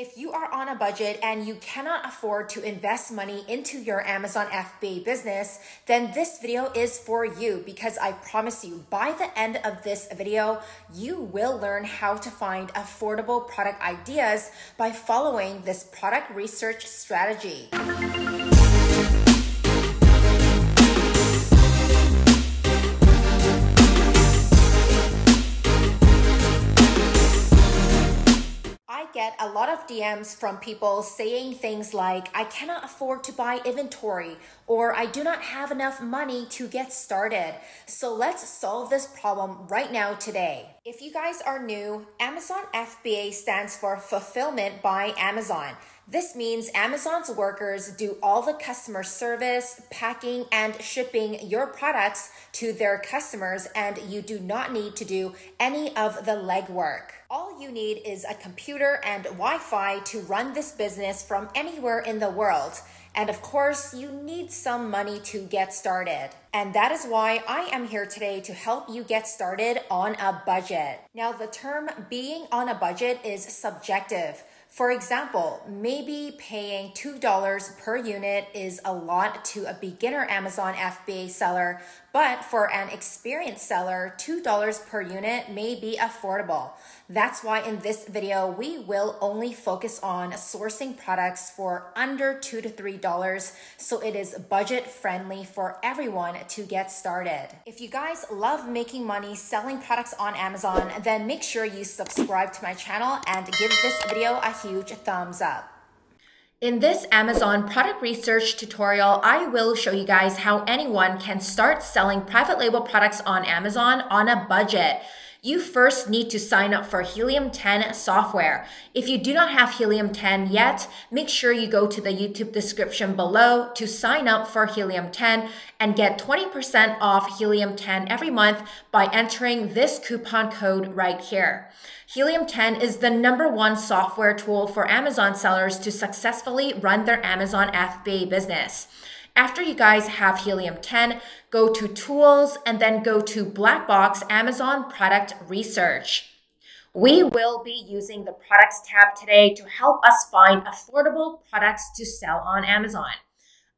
If you are on a budget and you cannot afford to invest money into your Amazon FBA business, then this video is for you because I promise you by the end of this video, you will learn how to find affordable product ideas by following this product research strategy. I get a lot of DMs from people saying things like, I cannot afford to buy inventory, or I do not have enough money to get started. So let's solve this problem right now today. If you guys are new, Amazon FBA stands for Fulfillment by Amazon. This means Amazon's workers do all the customer service, packing, and shipping your products to their customers, and you do not need to do any of the legwork. All you need is a computer and Wi-Fi to run this business from anywhere in the world. And of course, you need some money to get started. And that is why I am here today to help you get started on a budget. Now, the term being on a budget is subjective. For example, maybe paying $2 per unit is a lot to a beginner Amazon FBA seller, but for an experienced seller, $2 per unit may be affordable. That's why in this video, we will only focus on sourcing products for under $2 to $3, so it is budget friendly for everyone to get started. If you guys love making money selling products on Amazon, then make sure you subscribe to my channel and give this video a huge thumbs up. In this Amazon product research tutorial, I will show you guys how anyone can start selling private label products on Amazon on a budget. You first need to sign up for Helium 10 software. If you do not have Helium 10 yet, make sure you go to the YouTube description below to sign up for Helium 10 and get 20% off Helium 10 every month by entering this coupon code right here. Helium 10 is the #1 software tool for Amazon sellers to successfully run their Amazon FBA business. After you guys have Helium 10, go to Tools and then go to Black Box Amazon Product Research. We will be using the Products tab today to help us find affordable products to sell on Amazon.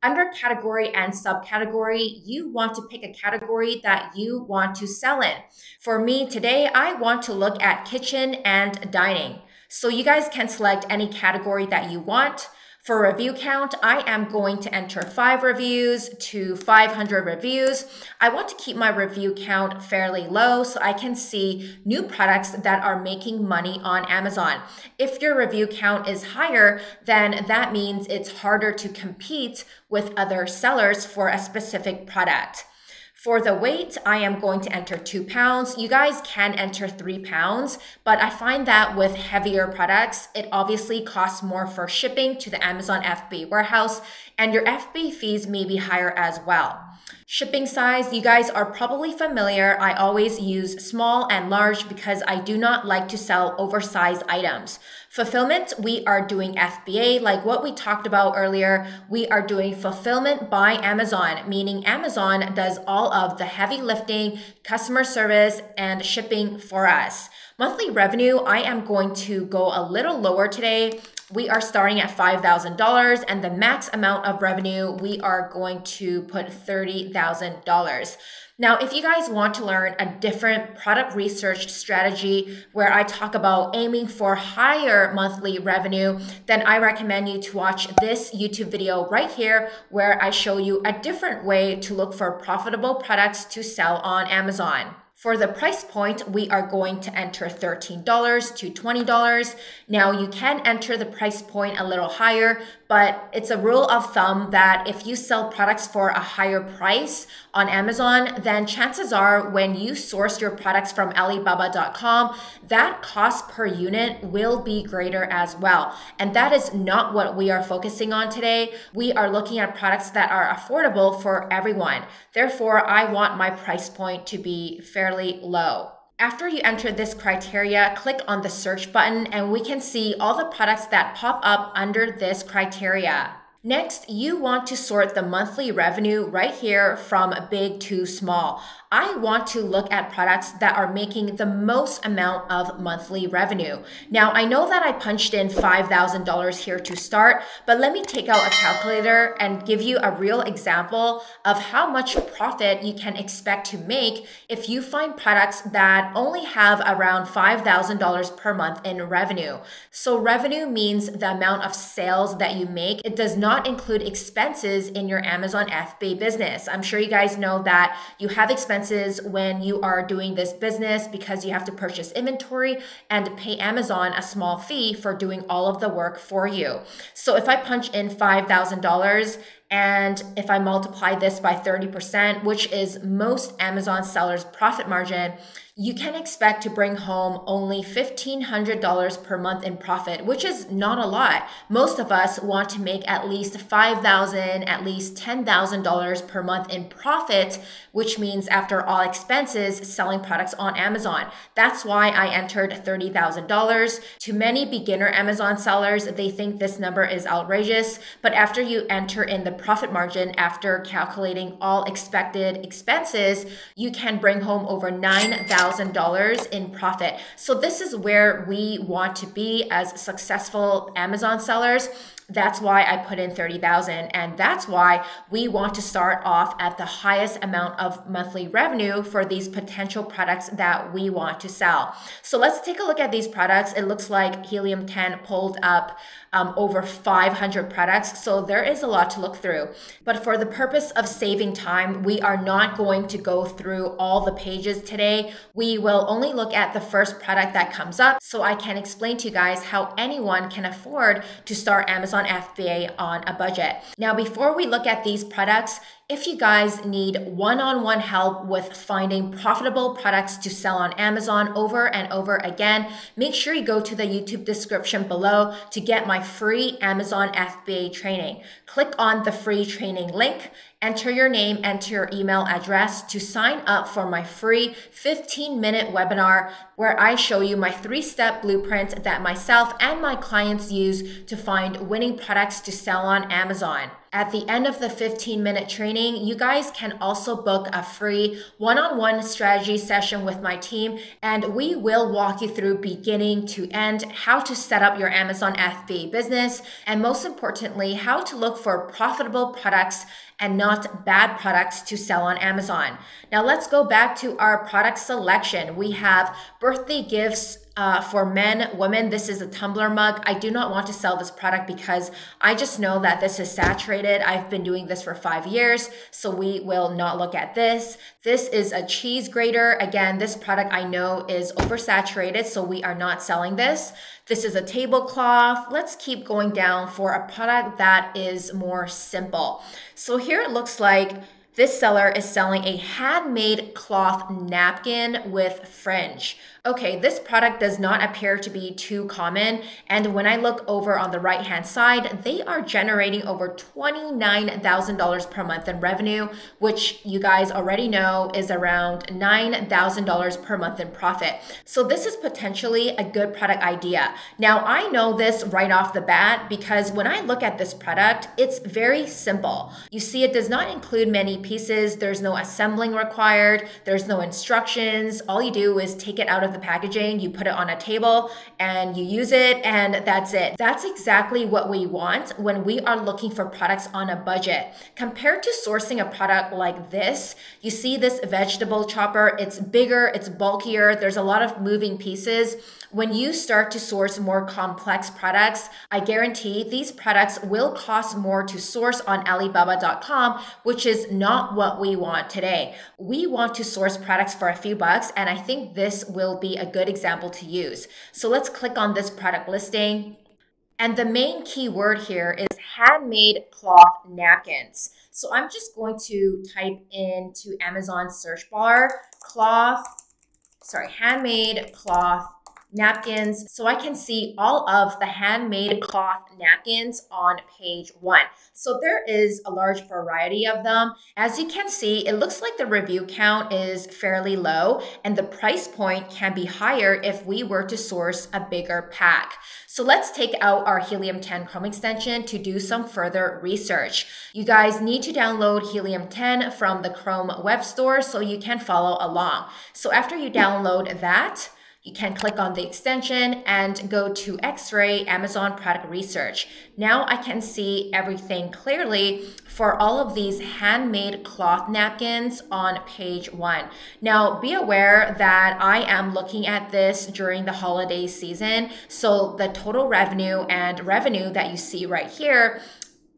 Under category and subcategory, you want to pick a category that you want to sell in. For me today, I want to look at kitchen and dining. So you guys can select any category that you want. For review count, I am going to enter 5 reviews to 500 reviews. I want to keep my review count fairly low so I can see new products that are making money on Amazon. If your review count is higher, then that means it's harder to compete with other sellers for a specific product. For the weight, I am going to enter 2 pounds. You guys can enter 3 pounds, but I find that with heavier products, it obviously costs more for shipping to the Amazon FBA warehouse, and your FBA fees may be higher as well. Shipping size, you guys are probably familiar. I always use small and large because I do not like to sell oversized items. Fulfillment, we are doing FBA, like what we talked about earlier. We are doing fulfillment by Amazon, meaning Amazon does all of the heavy lifting, customer service, and shipping for us. Monthly revenue, I am going to go a little lower today. We are starting at $5,000, and the max amount of revenue, we are going to put $30,000. Now, if you guys want to learn a different product research strategy where I talk about aiming for higher monthly revenue, then I recommend you to watch this YouTube video right here where I show you a different way to look for profitable products to sell on Amazon. For the price point, we are going to enter $13 to $20. Now, you can enter the price point a little higher, but it's a rule of thumb that if you sell products for a higher price on Amazon, then chances are when you source your products from Alibaba.com, that cost per unit will be greater as well. And that is not what we are focusing on today. We are looking at products that are affordable for everyone. Therefore, I want my price point to be fairly low. After you enter this criteria, click on the search button and we can see all the products that pop up under this criteria. Next, you want to sort the monthly revenue right here from big to small. I want to look at products that are making the most amount of monthly revenue. Now, I know that I punched in $5,000 here to start, but let me take out a calculator and give you a real example of how much profit you can expect to make if you find products that only have around $5,000 per month in revenue. So revenue means the amount of sales that you make. It does not include expenses in your Amazon FBA business. I'm sure you guys know that you have expenses when you are doing this business because you have to purchase inventory and pay Amazon a small fee for doing all of the work for you. So if I punch in $5,000 and if I multiply this by 30%, which is most Amazon sellers' profit margin, you can expect to bring home only $1,500 per month in profit, which is not a lot. Most of us want to make at least $5,000, at least $10,000 per month in profit, which means after all expenses, selling products on Amazon. That's why I entered $30,000. To many beginner Amazon sellers, they think this number is outrageous, but after you enter in the profit margin, after calculating all expected expenses, you can bring home over $9,000 in profit. So this is where we want to be as successful Amazon sellers. That's why I put in 30,000, and that's why we want to start off at the highest amount of monthly revenue for these potential products that we want to sell. So let's take a look at these products. It looks like Helium 10 pulled up over 500 products, so there is a lot to look through. But for the purpose of saving time, we are not going to go through all the pages today. We will only look at the first product that comes up so I can explain to you guys how anyone can afford to start Amazon FBA on a budget. Now, before we look at these products, if you guys need one-on-one help with finding profitable products to sell on Amazon over and over again, make sure you go to the YouTube description below to get my free Amazon FBA training. Click on the free training link, enter your name, enter your email address to sign up for my free 15-minute webinar where I show you my 3-step blueprint that myself and my clients use to find winning products to sell on Amazon. At the end of the 15-minute training, you guys can also book a free one-on-one strategy session with my team, and we will walk you through beginning to end how to set up your Amazon FBA business, and most importantly, how to look for profitable products and not bad products to sell on Amazon. Now let's go back to our product selection. We have birthday gifts for men, women. This is a tumbler mug. I do not want to sell this product because I just know that this is saturated. I've been doing this for 5 years, so we will not look at this. This is a cheese grater. Again, this product I know is oversaturated, so we are not selling this. This is a tablecloth. Let's keep going down for a product that is more simple. So here it looks like this seller is selling a handmade cloth napkin with fringe. Okay, this product does not appear to be too common, and when I look over on the right-hand side, they are generating over $29,000 per month in revenue, which you guys already know is around $9,000 per month in profit. So this is potentially a good product idea. Now, I know this right off the bat because when I look at this product, it's very simple. You see, it does not include many pieces. There's no assembling required. There's no instructions. All you do is take it out of the packaging, you put it on a table and you use it, and that's it. That's exactly what we want when we are looking for products on a budget. Compared to sourcing a product like this, you see this vegetable chopper, it's bigger, it's bulkier, there's a lot of moving pieces. When you start to source more complex products, I guarantee these products will cost more to source on Alibaba.com, which is not what we want today. We want to source products for a few bucks, and I think this will be a good example to use. So let's click on this product listing. And the main keyword here is handmade cloth napkins. So I'm just going to type into Amazon search bar, handmade cloth napkins. So I can see all of the handmade cloth napkins on page 1. So there is a large variety of them. As you can see, it looks like the review count is fairly low and the price point can be higher if we were to source a bigger pack. So let's take out our Helium 10 Chrome extension to do some further research. You guys need to download Helium 10 from the Chrome web store so you can follow along. So after you download that, you can click on the extension and go to X-Ray Amazon Product Research. Now I can see everything clearly for all of these handmade cloth napkins on page 1. Now be aware that I am looking at this during the holiday season. So the total revenue and revenue that you see right here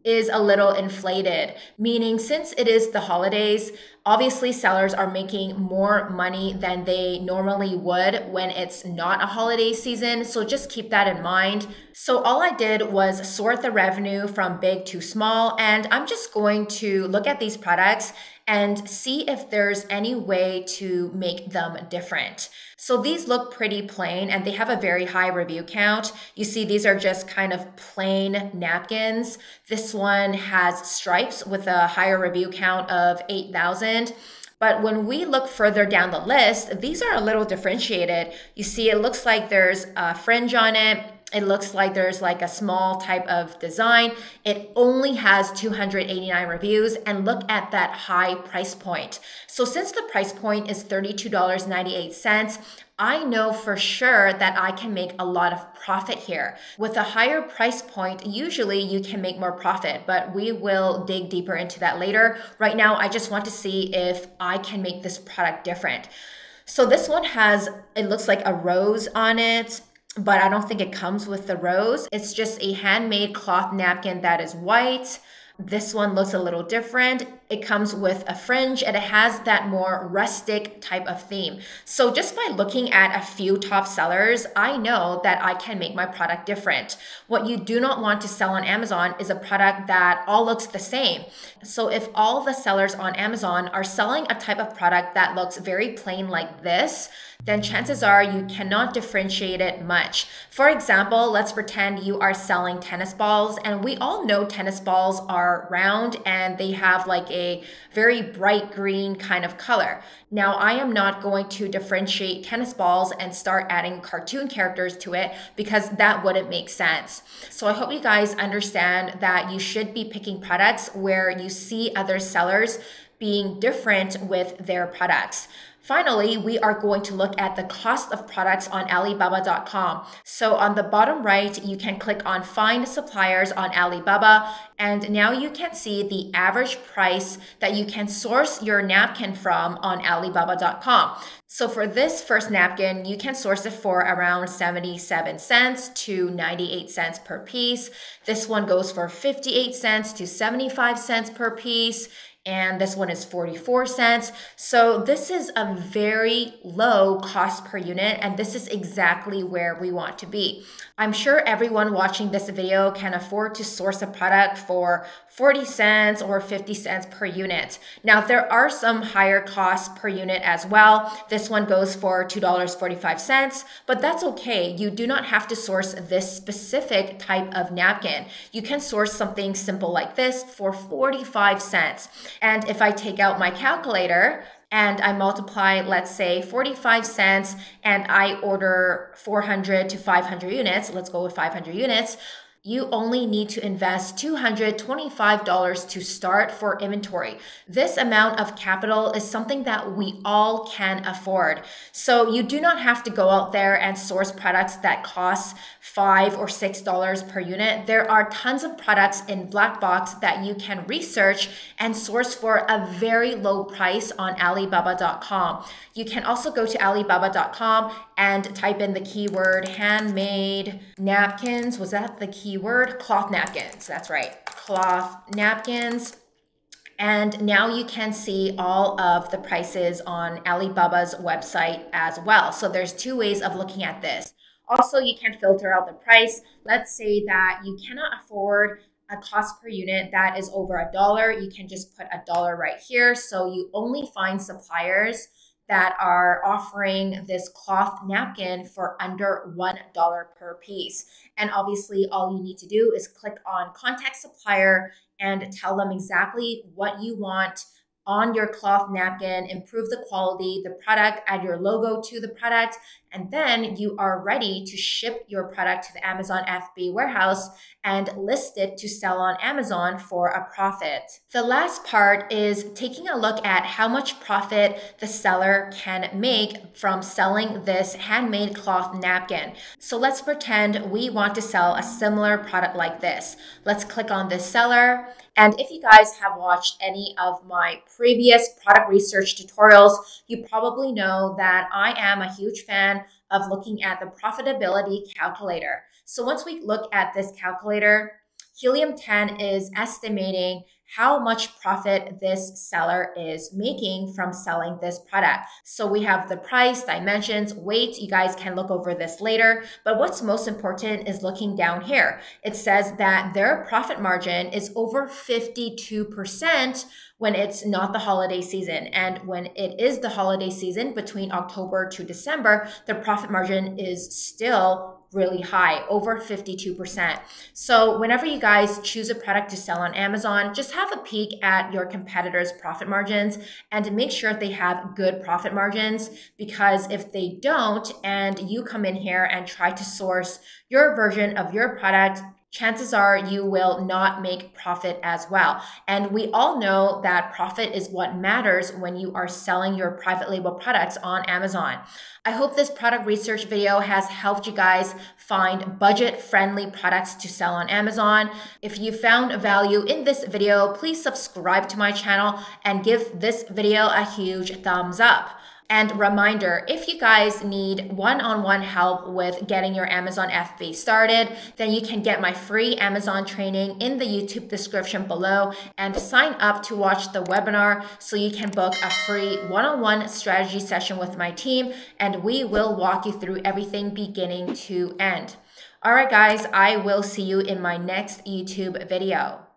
is a little inflated, meaning since it is the holidays, obviously sellers are making more money than they normally would when it's not a holiday season. So just keep that in mind. So all I did was sort the revenue from big to small, and I'm just going to look at these products and see if there's any way to make them different. So these look pretty plain and they have a very high review count. You see, these are just kind of plain napkins. This one has stripes with a higher review count of 8,000. But when we look further down the list, these are a little differentiated. You see, it looks like there's a fringe on it. It looks like there's like a small type of design. It only has 289 reviews, and look at that high price point. So since the price point is $32.98, I know for sure that I can make a lot of profit here. With a higher price point, usually you can make more profit, but we will dig deeper into that later. Right now, I just want to see if I can make this product different. So this one has, it looks like a rose on it, but I don't think it comes with the rose. It's just a handmade cloth napkin that is white. This one looks a little different. It comes with a fringe and it has that more rustic type of theme. So just by looking at a few top sellers, I know that I can make my product different. What you do not want to sell on Amazon is a product that all looks the same. So if all the sellers on Amazon are selling a type of product that looks very plain like this, then chances are you cannot differentiate it much. For example, let's pretend you are selling tennis balls, and we all know tennis balls are round and they have like a very bright green kind of color. Now, I am not going to differentiate tennis balls and start adding cartoon characters to it because that wouldn't make sense. So I hope you guys understand that you should be picking products where you see other sellers being different with their products. Finally, we are going to look at the cost of products on Alibaba.com. So on the bottom right, you can click on Find Suppliers on Alibaba, and now you can see the average price that you can source your napkin from on Alibaba.com. So for this first napkin, you can source it for around 77 cents to 98 cents per piece. This one goes for 58 cents to 75 cents per piece. And this one is 44 cents. So this is a very low cost per unit, and this is exactly where we want to be. I'm sure everyone watching this video can afford to source a product for 40 cents or 50 cents per unit. Now, there are some higher costs per unit as well. This one goes for $2.45, but that's okay. You do not have to source this specific type of napkin. You can source something simple like this for 45 cents. And if I take out my calculator and I multiply, let's say 45 cents, and I order 400 to 500 units, let's go with 500 units, you only need to invest $225 to start for inventory. This amount of capital is something that we all can afford. So you do not have to go out there and source products that cost $5 or $6 per unit. There are tons of products in Black Box that you can research and source for a very low price on Alibaba.com. You can also go to Alibaba.com and type in the keyword handmade napkins. Was that the keyword? Cloth napkins. That's right. Cloth napkins. And now you can see all of the prices on Alibaba's website as well. So there's two ways of looking at this. Also, you can filter out the price. Let's say that you cannot afford a cost per unit that is over $1. You can just put $1 right here. So you only find suppliers that are offering this cloth napkin for under $1 per piece. And obviously, all you need to do is click on contact supplier and tell them exactly what you want on your cloth napkin, improve the quality, the product, add your logo to the product, and then you are ready to ship your product to the Amazon FBA warehouse and list it to sell on Amazon for a profit. The last part is taking a look at how much profit the seller can make from selling this handmade cloth napkin. So let's pretend we want to sell a similar product like this. Let's click on this seller. And if you guys have watched any of my previous product research tutorials, you probably know that I am a huge fan of looking at the profitability calculator. So once we look at this calculator, Helium 10 is estimating how much profit this seller is making from selling this product. So we have the price, dimensions, weight. You guys can look over this later. But what's most important is looking down here. It says that their profit margin is over 52% when it's not the holiday season. And when it is the holiday season between October to December, the profit margin is still really high, over 52%. So whenever you guys choose a product to sell on Amazon, just have a peek at your competitors' profit margins and make sure they have good profit margins, because if they don't and you come in here and try to source your version of your product, chances are you will not make profit as well. And we all know that profit is what matters when you are selling your private label products on Amazon. I hope this product research video has helped you guys find budget-friendly products to sell on Amazon. If you found value in this video, please subscribe to my channel and give this video a huge thumbs up. And reminder, if you guys need one-on-one help with getting your Amazon FBA started, then you can get my free Amazon training in the YouTube description below and sign up to watch the webinar so you can book a free one-on-one strategy session with my team, and we will walk you through everything beginning to end. All right, guys, I will see you in my next YouTube video.